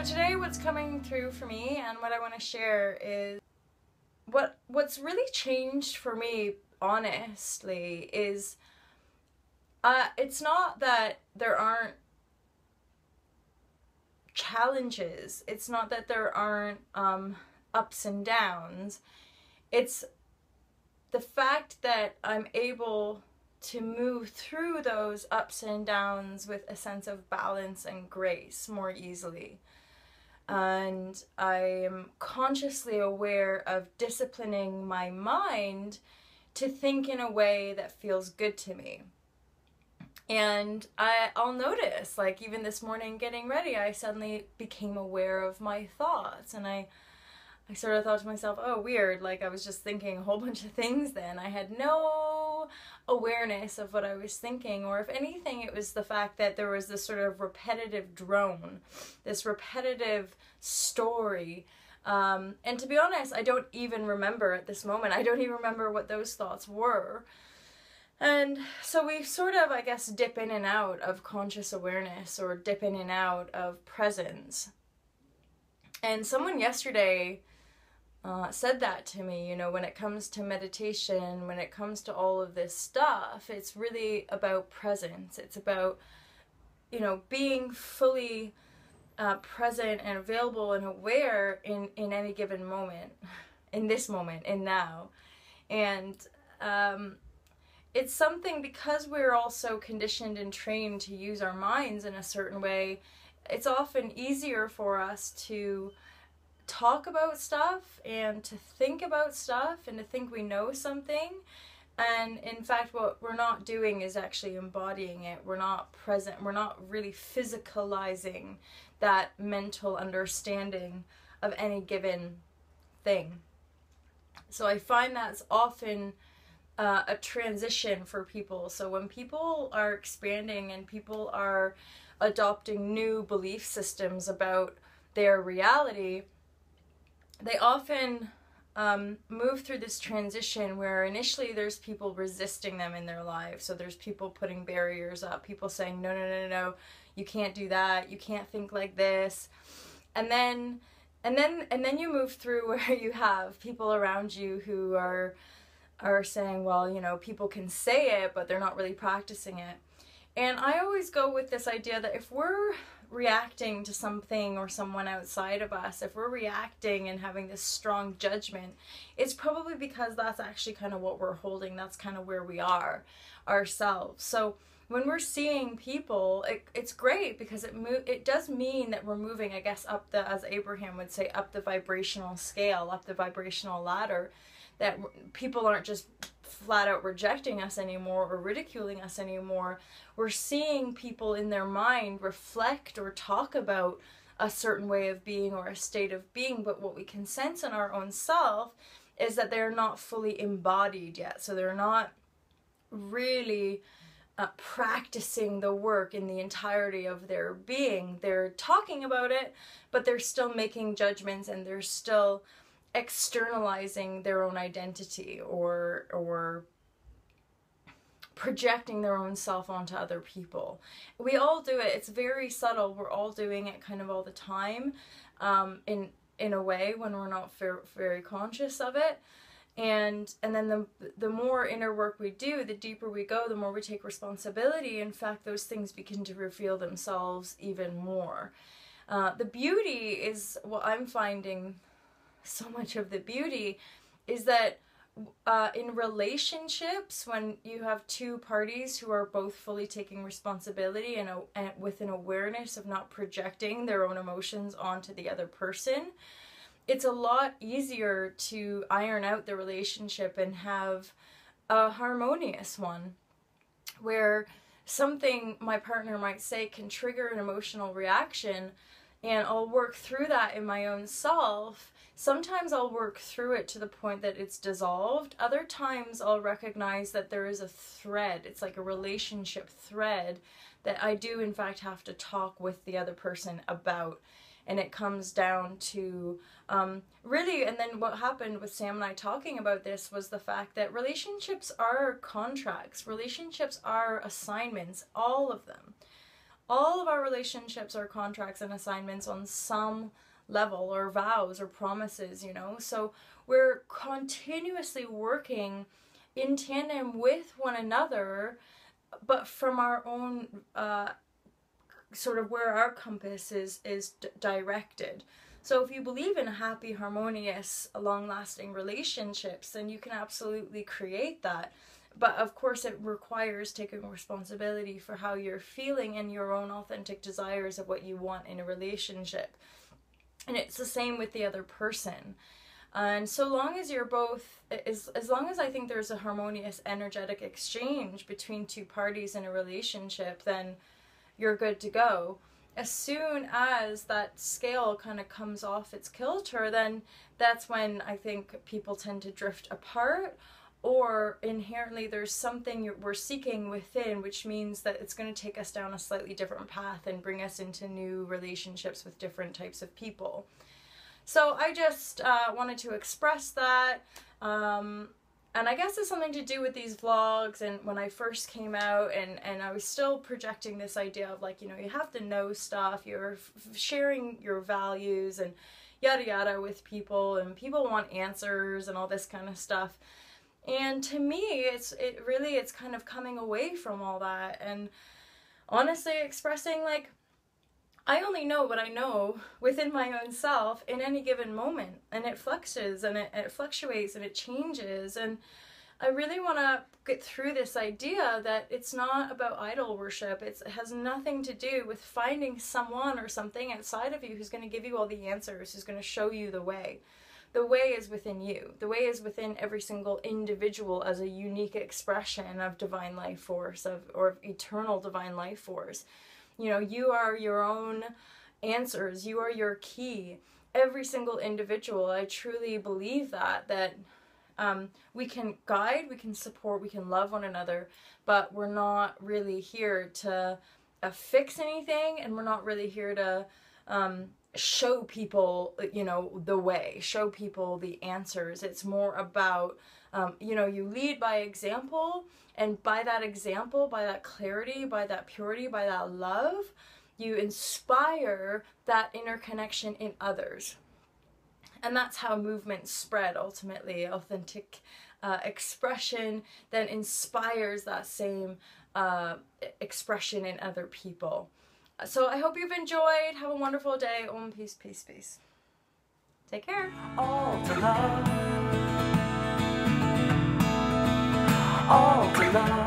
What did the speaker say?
So today what's coming through for me and what I want to share is what's really changed for me, honestly, is it's not that there aren't challenges. It's not that there aren't ups and downs. It's the fact that I'm able to move through those ups and downs with a sense of balance and grace more easily. And I am consciously aware of disciplining my mind to think in a way that feels good to me. And I'll notice, like even this morning getting ready, I suddenly became aware of my thoughts, and I sort of thought to myself, oh, weird, like I was just thinking a whole bunch of things then. I had no awareness of what I was thinking, or if anything, it was the fact that there was this sort of repetitive drone, this repetitive story. And to be honest, I don't even remember at this moment. I don't even remember what those thoughts were. And so we sort of, I guess, dip in and out of conscious awareness, or dip in and out of presence. And someone yesterday said that to me, you know, when it comes to meditation, when it comes to all of this stuff, it's really about presence. It's about, you know, being fully present and available and aware in any given moment, in this moment, in now. And it's something, because we're all so conditioned and trained to use our minds in a certain way, it's often easier for us to talk about stuff and to think about stuff and to think we know something. And in fact, what we're not doing is actually embodying it. We're not present. We're not really physicalizing that mental understanding of any given thing. So I find that's often a transition for people. So when people are expanding and people are adopting new belief systems about their reality, they often move through this transition where initially there's people resisting them in their lives. So there's people putting barriers up, people saying, no, no, no, no, no, you can't do that, you can't think like this. And then you move through where you have people around you who are saying, well, you know, people can say it, but they're not really practicing it. And I always go with this idea that if we're reacting to something or someone outside of us, if we're reacting and having this strong judgment, it's probably because that's actually kind of what we're holding. That's kind of where we are ourselves. So when we're seeing people, it's great because it does mean that we're moving, I guess, up the, as Abraham would say, up the vibrational scale, up the vibrational ladder, that people aren't just flat out rejecting us anymore or ridiculing us anymore. We're seeing people in their mind reflect or talk about a certain way of being or a state of being, but what we can sense in our own self is that they're not fully embodied yet. So they're not really practicing the work in the entirety of their being. They're talking about it, but they're still making judgments, and they're still externalizing their own identity or projecting their own self onto other people. We all do it. It's very subtle. We're all doing it kind of all the time, in a way, when we're not very conscious of it. And then the more inner work we do, the deeper we go, the more we take responsibility. In fact, those things begin to reveal themselves even more. The beauty is, what I'm finding, so much of the beauty is that in relationships, when you have two parties who are both fully taking responsibility and with an awareness of not projecting their own emotions onto the other person, it's a lot easier to iron out the relationship and have a harmonious one, where something my partner might say can trigger an emotional reaction, and I'll work through that in my own self. Sometimes I'll work through it to the point that it's dissolved. Other times I'll recognize that there is a thread. It's like a relationship thread that I do in fact have to talk with the other person about. And it comes down to really, and then what happened with Sam and I talking about this was the fact that relationships are contracts. Relationships are assignments, all of them. All of our relationships are contracts and assignments on some level, or vows or promises, you know. So we're continuously working in tandem with one another, but from our own sort of where our compass is directed. So if you believe in happy, harmonious, long-lasting relationships, then you can absolutely create that. But of course it requires taking responsibility for how you're feeling and your own authentic desires of what you want in a relationship. And it's the same with the other person. And so long as you're both, as long as I think there's a harmonious energetic exchange between two parties in a relationship, then you're good to go. As soon as that scale kind of comes off its kilter, then that's when I think people tend to drift apart, or inherently there's something we're seeking within, which means that it's going to take us down a slightly different path and bring us into new relationships with different types of people. So I just wanted to express that, and I guess it's something to do with these vlogs and when I first came out, and I was still projecting this idea of like, you know, you have to know stuff, you're sharing your values and yada yada with people, and people want answers and all this kind of stuff. And to me, it's kind of coming away from all that and honestly expressing like, I only know what I know within my own self in any given moment, and it fluxes and it fluctuates and it changes. And I really want to get through this idea that it's not about idol worship. It has nothing to do with finding someone or something outside of you who's going to give you all the answers, who's going to show you the way. The way is within you. The way is within every single individual as a unique expression of divine life force, or eternal divine life force. You know, you are your own answers. You are your key. Every single individual. I truly believe that we can guide, we can support, we can love one another, but we're not really here to fix anything, and we're not really here to show people, you know, the way, show people the answers. It's more about, you know, you lead by example, and by that example, by that clarity, by that purity, by that love, you inspire that interconnection in others. And that's how movements spread, ultimately. Authentic expression then inspires that same expression in other people. So I hope you've enjoyed. Have a wonderful day. Om, peace, peace, peace. Take care. All to love. All to love.